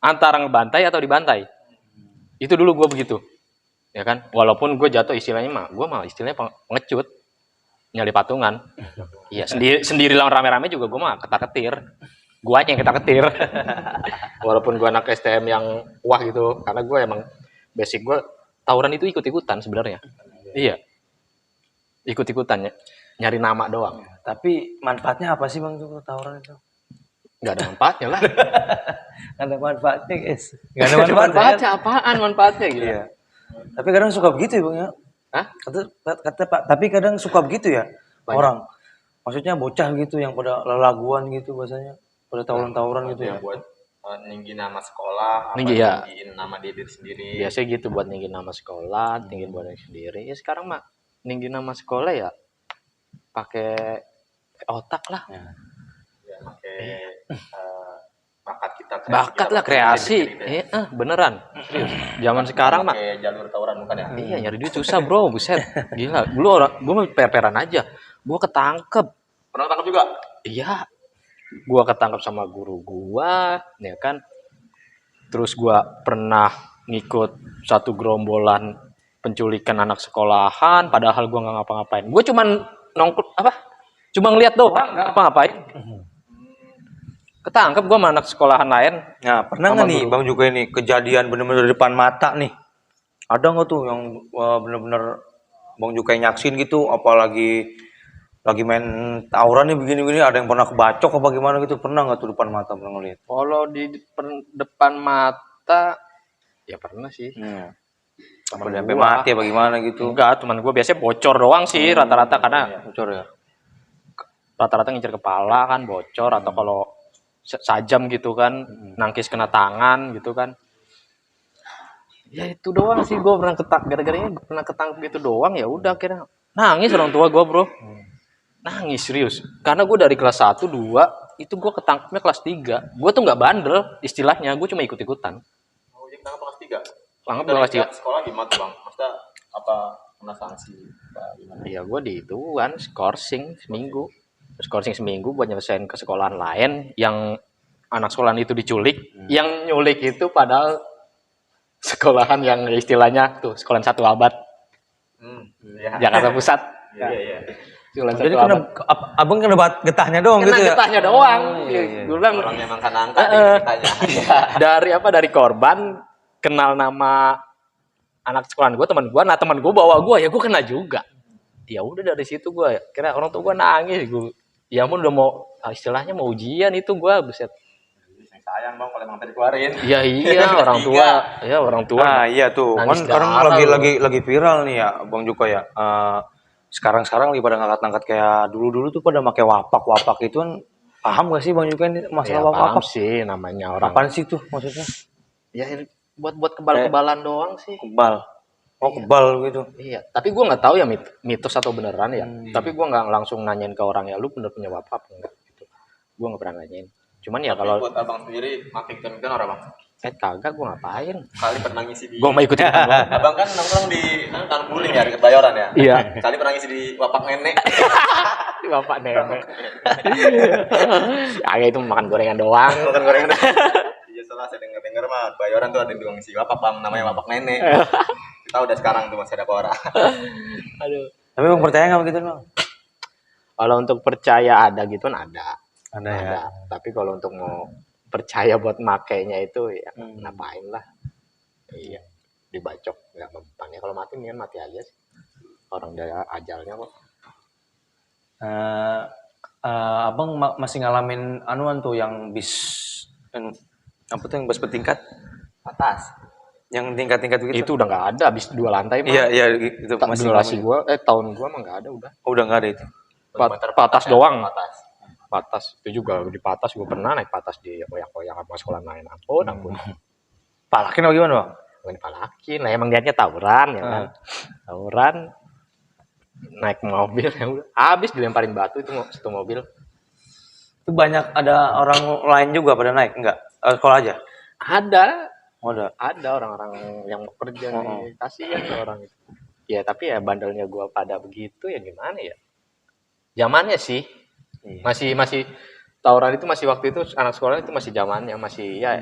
antara ngebantai atau dibantai. Itu dulu gue begitu, ya kan. Walaupun gue jatuh istilahnya gue mah istilahnya pengecut, nyali patungan. Iya sendiri lawan rame-rame juga gue mah ketar-ketir. Gue aja yang ketar-ketir. Walaupun gue anak STM yang wah gitu, karena gue emang basic gue tawuran itu ikut-ikutan sebenarnya. Iya, ikut-ikutan ya, nyari nama doang. Tapi manfaatnya apa sih Bang tuh tawuran itu? Nggak ada manfaatnya lah. Nggak ada manfaatnya guys. Nggak ada Manfaatnya apaan manfaatnya gitu? Iya. Tapi kadang suka begitu ya Bang ya. Hah? Kata Pak, tapi kadang suka begitu ya Banyak. orang. Maksudnya bocah gitu yang pada lelaguan gitu bahasanya, pada tawuran-tawuran gitu ya. Yang buat ninggi nama sekolah, Ninggi, ya. ninggiin nama diri sendiri. Biasanya gitu buat ninggin nama sekolah, ninggin buat diri sendiri. Ya sekarang mah ninggin nama sekolah ya pakai otak lah. Ya, pakai bakat kita, Bakat lah, kreasi. Beneran. Serius. Zaman sekarang mah pakai jalur tawuran bukan ya? iya nyari duit susah, Bro. Buset. Gila. Dulu gue mah per-peran aja. Gue ketangkep. Pernah tangkap juga? Iya. Gue ketangkep sama guru gua, ya kan. Terus gue pernah ngikut satu gerombolan penculikan anak sekolahan, padahal gue nggak ngapa-ngapain. Gue cuman nongkrong cuma ngeliat doang, nggak ngapa-ngapain. Ketangkep gue sama anak sekolahan lain. Nah, pernah nggak nih Bang juga ini kejadian bener-bener di depan mata nih? Ada nggak tuh yang bener-bener Bang juga nyaksin gitu, apalagi lagi main tawuran nih begini-begini, ada yang pernah kebacok apa gimana gitu? Pernah nggak tuh depan mata pernah ngeliat? Kalau di depan mata, ya pernah sih. Apa sampai mati apa gimana gitu? Enggak, teman gue biasanya bocor doang sih rata-rata karena Bocor ya. rata-rata ngincer kepala kan bocor atau kalau sajam gitu kan, nangkis kena tangan gitu kan. Ya itu doang sih gue pernah gara-garanya pernah ketangkep gitu doang, ya udah akhirnya nangis orang tua gue, Bro. Nangis serius. Karena gue dari kelas 1 2 itu gue ketangkepnya kelas 3. Gue tuh nggak bandel istilahnya, gue cuma ikut-ikutan. Oh, jadi tangkap kelas 3. Tangkap Dari kelas 3. pihak sekolah gimana tuh, Bang? Maksudnya apa kena sanksi apa gimana? Ya gue di itu kan skorsing seminggu. Skorsing seminggu buat nyelesain ke sekolahan lain yang anak sekolahan itu diculik. Yang nyulik itu padahal sekolahan yang istilahnya tuh sekolahan 1 abad Ya. Jakarta Pusat. Iya. Sekolahan Jadi 1 abad. abang kena getahnya doang Kena gitu ya? getahnya doang. Iya. Gue bilang Orang memang kan angkat ditanya. dari korban kenal nama anak sekolahan gue, teman gue. Nah teman gue bawa gue, ya gue kena juga. Ya udah dari situ gue kira orang tua gue nangis. Gue ya ampun udah mau istilahnya mau ujian itu gue buset. Sayang Bang kalau emang tadi keluarin. Ya iya orang tua, ya orang tua. Nah iya tuh, kan nangis sekarang darah lagi viral nih ya, Bang Juko ya. Sekarang lagi pada ngangkat-ngangkat kayak dulu tuh pada pakai wapak itu kan, paham gak sih Bang Juko ini masalah Ya, wapak? paham sih namanya orang. Apaan sih tuh maksudnya? Ya buat kebal-kebalan doang sih. Kebal. Oh kebal gitu. Iya, tapi gue nggak tahu ya mitos atau beneran ya. Tapi gue nggak langsung nanyain ke orang ya, lu bener punya wapak apa enggak gitu. Gue nggak pernah nanyain. Cuman ya kalau buat abang sendiri makin kan orang Bang. kagak gue ngapain. Kali pernah ngisi di Gue mau ikutin doang. Abang kan nongkrong di Tanah Guling ya, dekat Bayoran ya. Iya. Kali pernah ngisi di Wapak Nenek. Bapak nenek. Kagak itu makan gorengan doang. Makan gorengan. Iya salah saya denger mah Bayoran tuh ada di ngisi Wapak Bang, namanya Wapak Nenek. Kita udah sekarang tuh masih ada orang. Aduh. Tapi Bang percaya nggak begitu Bang? Kalau untuk percaya ada gitu ada. Ada ya. Tapi kalau untuk mau percaya buat makainya itu ya ngapain lah. Iya. Dibacok nggak mempan ya, kalau mati mendingan mati aja sih. Orang dari ajalnya kok. Abang masih ngalamin anuan tuh yang apa tuh yang bus bertingkat Atas. yang tingkat-tingkat begitu? Itu udah nggak ada, habis 2 lantai mah. Iya itu masih Generasi gua tahun gua mah nggak ada udah. Oh, udah nggak ada itu. Patas doang. Atas. Patas itu juga di patas gua pernah naik patas di koyak-koyak sama sekolah lain. Ampun. Palakin apa gimana Bang? Bukan dipalakin lah, emang niatnya tawuran ya kan. Tawuran naik mobil ya udah habis dilemparin batu itu satu mobil. Itu banyak ada orang lain juga pada naik enggak? Sekolah aja? Ada Oh, ada orang-orang yang mau kerja nih, kasihan tuh orang itu. Ya tapi ya bandelnya gua pada begitu ya gimana ya. Zamannya sih masih tawuran itu masih waktu itu anak sekolah itu masih zamannya masih ya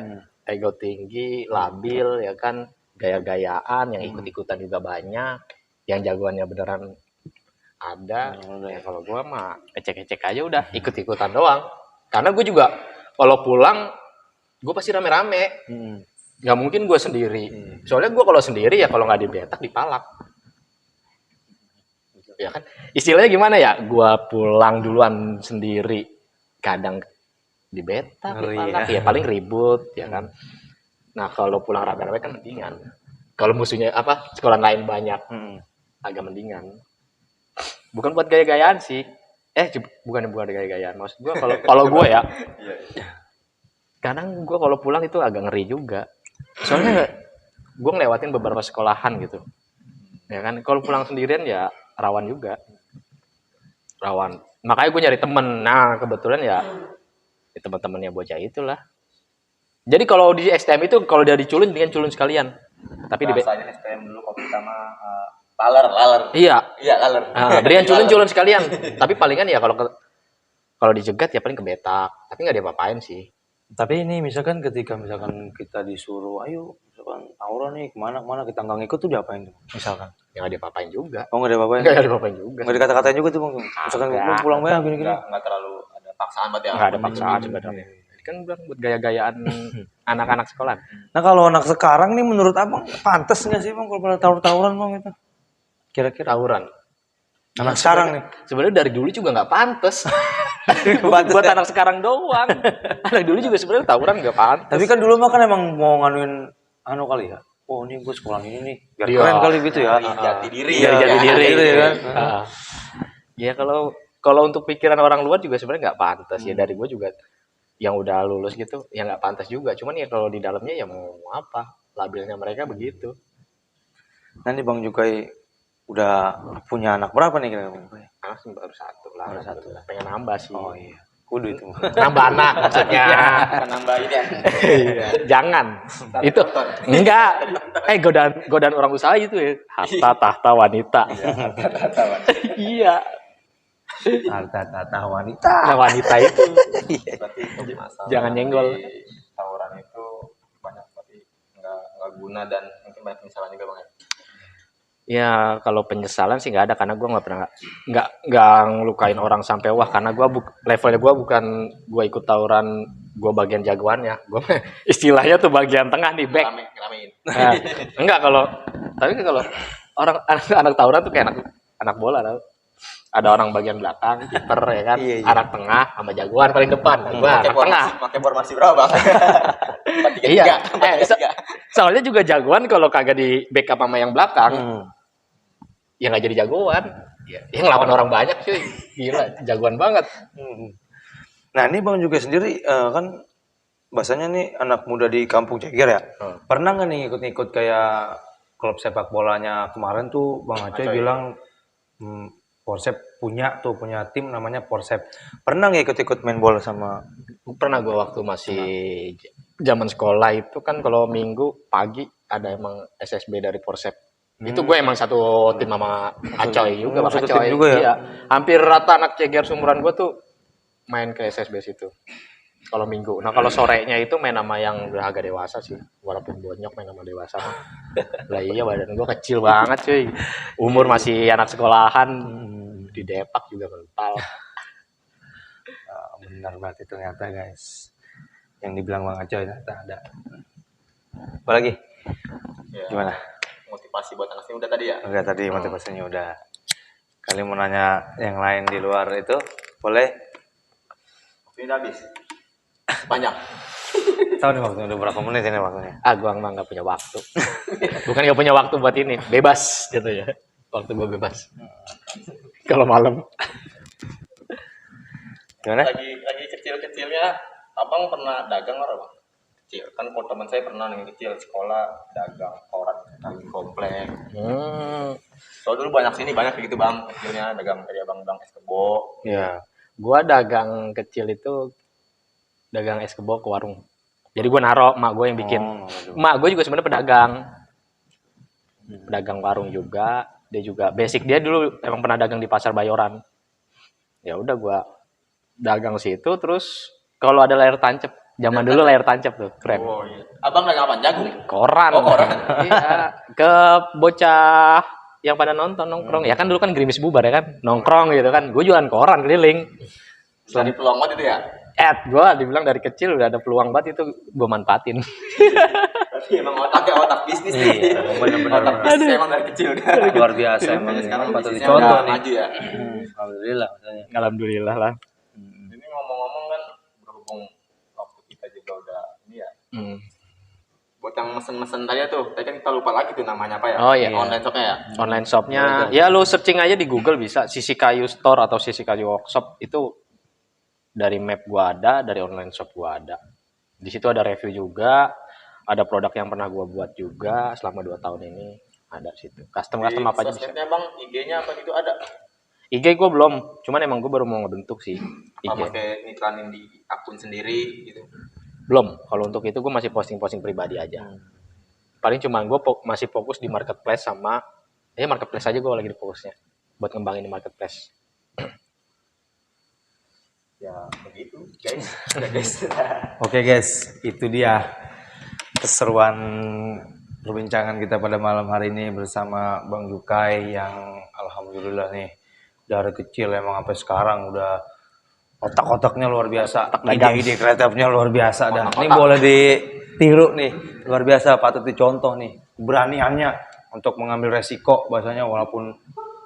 ego tinggi, labil ya kan, gaya-gayaan yang ikut-ikutan juga banyak, yang jagoannya beneran ada. Ya kalau gua mah ecek-ecek aja udah ikut-ikutan doang. Karena gue juga kalau pulang gue pasti rame-rame. Nggak mungkin gue sendiri. Soalnya gue kalau sendiri ya kalau nggak dibetak dipalak. Ya kan? Istilahnya gimana ya? Gue pulang duluan sendiri, kadang dibetak, dipalak. Ya paling ribut, ya kan. Nah kalau pulang rame-rame kan mendingan. Kalau musuhnya sekolah lain banyak, agak mendingan. Bukan buat gaya-gayaan sih. Bukan gaya-gayaan. Maksud gue kalau gue ya, kadang gue kalau pulang itu agak ngeri juga. Soalnya gue ngelewatin beberapa sekolahan gitu. Ya kan, kalau pulang sendirian ya rawan juga. Rawan. Makanya gue nyari temen. Nah, kebetulan ya teman-temannya bocah itulah. Jadi kalau di STM itu kalau dia diculun dengan culun sekalian. Tapi rasanya STM dulu kalau pertama laler. Iya, laler. berian culun sekalian. Tapi palingan ya kalau dijegat ya paling kebetak. Tapi nggak diapa-apain sih. Tapi ini misalkan ketika kita disuruh, ayo misalkan tawuran nih kemana kita nggak ngikut tuh diapain tuh? Misalkan? Ya nggak diapa-apain juga. Oh nggak diapa-apain? Nggak diapa-apain juga. Nggak dikata-katain juga tuh bang? Misalkan gue pulang banyak gini-gini. Nggak terlalu ada paksaan berarti ya? Nggak ada paksaan sebenarnya. Kan bilang buat gaya-gayaan anak-anak sekolah. Nah kalau anak sekarang nih menurut abang pantas nggak sih bang kalau pada tawuran bang itu? Kira-kira tawuran. Anak sekarang nih. Sebenarnya dari dulu juga nggak pantas. buat anak sekarang doang. Anak dulu juga sebenarnya tawuran nggak pantas. Tapi kan dulu mah kan emang mau nganuin kali ya. Oh ini gue sekolah ini nih. Biar keren kali gitu ya. Jati diri kan. Ya kalau untuk pikiran orang luar juga sebenarnya nggak pantas ya. Dari gue juga yang udah lulus gitu ya nggak pantas juga. Cuman ya kalau di dalamnya ya mau apa? Labilnya mereka begitu. Nanti Bang Jukai udah punya anak berapa nih kira-kira? Anak baru satu lah. Pengen nambah sih. Oh iya. Kudu itu. Nambah anak maksudnya. Nambahin ya. Jangan. Itu enggak. Godaan orang usaha itu ya. Harta tahta wanita. Iya. Harta tata wanita. Nah, wanita itu. Berarti Jangan nyenggol. Tawuran itu banyak tapi nggak guna dan mungkin banyak penyesalan juga bang ya. Ya kalau penyesalan sih nggak ada karena gue nggak pernah nggak ngelukain orang sampai wah karena levelnya gue bukan gue ikut tawuran gue bagian jagoannya gue istilahnya tuh bagian tengah nih back. Ramein. Nah, enggak tapi kalau orang anak tawuran tuh kayak anak bola tau. Ada orang bagian belakang, kiper ya kan, anak tengah sama jagoan paling depan. Gua anak tengah. Pakai formasi berapa bang? Iya. Soalnya juga jagoan kalau kagak di backup sama yang belakang. Ya nggak jadi jagoan. Ya ngelawan orang banyak cuy. Gila, jagoan banget. Nah ini Bang juga sendiri kan bahasanya nih anak muda di kampung Ceger ya. Pernah nggak nih ikut-ikut kayak klub sepak bolanya kemarin tuh Bang Acoy bilang Porsep punya tim namanya Porsep. Pernah nggak ikut-ikut main bola sama? Pernah gue waktu masih zaman sekolah itu kan kalau minggu pagi ada emang SSB dari Porsep. Itu gue emang satu tim sama Acoy juga, Bang Acoy. Juga ya? Iya. Hampir rata anak Ceger sumuran gue tuh main ke SSB situ. Kalau minggu. Nah kalau sorenya itu main sama yang udah agak dewasa sih. Walaupun bonyok main sama dewasa. Lah iya badan gue kecil banget cuy. Umur masih anak sekolahan. Di Depak juga mental. Benar berarti ternyata guys. Yang dibilang Bang Acoy ternyata ada. Apa lagi? Ya, gimana? Motivasi buat anak udah tadi ya? Enggak, tadi motivasinya udah. Kali mau nanya yang lain di luar itu, boleh? Waktu ini udah habis. Banyak. Tahu nih waktunya udah berapa menit ini waktunya? Gua emang nggak punya waktu. Bukan nggak punya waktu buat ini, bebas gitu ya. Waktu gua bebas. Kalau malam. Gimana? Lagi kecil-kecilnya, abang pernah dagang nggak bang? Kecil kan, kalau teman saya pernah nih kecil sekolah dagang koran kali komplek. Soalnya dulu banyak begitu bang kecilnya dagang dari abang es kebo. Iya. Gua dagang kecil itu dagang es kebo ke warung. Jadi gua naro, mak gue yang bikin. Mak gue juga sebenarnya pedagang warung juga. Dia juga basic dia dulu emang pernah dagang di pasar Bayoran. Ya udah gua dagang situ, terus kalau ada layar tancap, zaman dulu layar tancap tuh keren. Oh iya. Abang dagang apa? Jagung. Koran. Oh, koran. Iya, ke bocah yang pada nonton nongkrong. Ya kan dulu kan gerimis bubar ya kan, nongkrong gitu kan. Gue jualan koran keliling. Dari peluang banget itu ya. Gue dibilang dari kecil udah ada peluang banget itu gue manfaatin. Tapi emang otaknya otak bisnis nih. Iya, benar-benar. Otak bisnis emang dari kecil. Luar biasa emang. Sekarang Patut bisnisnya dicontoh udah nih. maju ya. Alhamdulillah maksudnya. Alhamdulillah lah. Ini ngomong-ngomong kan berhubung waktu kita juga udah ini ya. Buat yang mesen-mesen tadi tuh, tadi kan kita lupa lagi tuh namanya apa ya? Oh, iya. Online shopnya ya. Online shopnya, ya lu searching aja di Google bisa Sisi Kayu Store atau Sisi Kayu Workshop. Itu dari map gua ada, dari online shop gua ada. Di situ ada review juga, ada produk yang pernah gua buat juga selama 2 tahun ini ada situ. Custom apa aja bisa. Sosmednya bang, IG-nya apa gitu ada? IG gua belum, cuman emang gua baru mau ngebentuk sih IG. Apa pakai niklanin di akun sendiri gitu? Belum, kalau untuk itu gua masih posting-posting pribadi aja. Paling cuman gua masih fokus di marketplace sama, marketplace aja gua lagi di fokusnya buat ngembangin di marketplace. Ya begitu guys. Udah, guys. Oke guys, itu dia keseruan perbincangan kita pada malam hari ini bersama Bang Jukai yang alhamdulillah nih dari kecil emang sampai sekarang udah otak-otaknya luar biasa, ide-ide kreatifnya luar biasa dah. Ini boleh ditiru nih, luar biasa, patut dicontoh nih keberaniannya untuk mengambil resiko bahasanya walaupun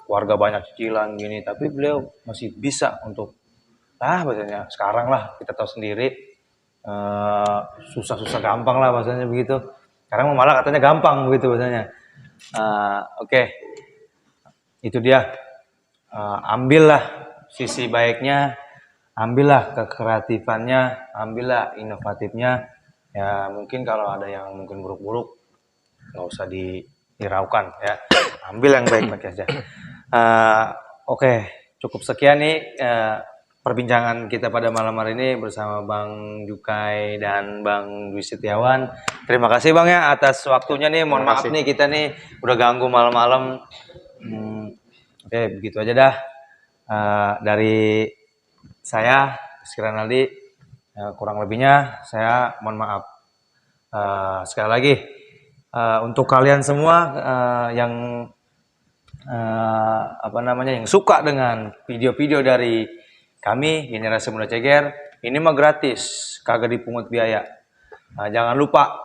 warga banyak cicilan gini, tapi beliau masih bisa untuk bahasanya sekarang lah kita tahu sendiri susah-susah gampang lah bahasanya begitu. Sekarang malah katanya gampang begitu bahasanya. Oke. Itu dia. Ambillah sisi baiknya, ambillah kekreatifannya, ambillah inovatifnya. Ya mungkin kalau ada yang mungkin buruk-buruk nggak usah dihiraukan ya. Ambil yang baik-baik aja. Oke, cukup sekian nih perbincangan kita pada malam hari ini bersama Bang Jukai dan Bang Dwi Setiawan. Terima kasih Bang ya atas waktunya nih. Mohon maaf nih kita nih udah ganggu malam-malam. Oke, begitu aja dah. Dari saya, Rizky Ranaldi, kurang lebihnya saya mohon maaf. Sekali lagi untuk kalian semua yang yang suka dengan video-video dari kami Generasi Muda Ceger, ini mah gratis, kagak dipungut biaya. Jangan lupa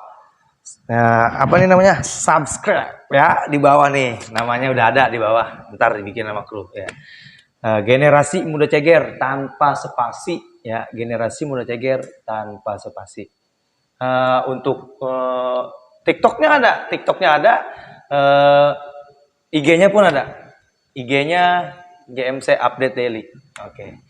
subscribe ya di bawah nih, namanya udah ada di bawah, ntar dibikin nama kru ya. Generasi Muda Ceger tanpa spasi ya, Generasi Muda Ceger tanpa spasi. Untuk TikToknya ada, IG-nya pun ada, IG-nya GMC Update Daily. Oke.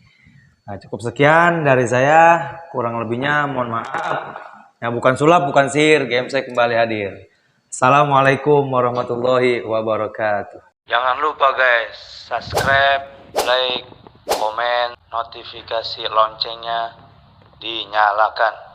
Nah, cukup sekian dari saya, kurang lebihnya mohon maaf. Ya, bukan sulap, bukan sihir, GMC kembali hadir. Assalamualaikum warahmatullahi wabarakatuh. Jangan lupa guys, subscribe, like, komen, notifikasi loncengnya dinyalakan.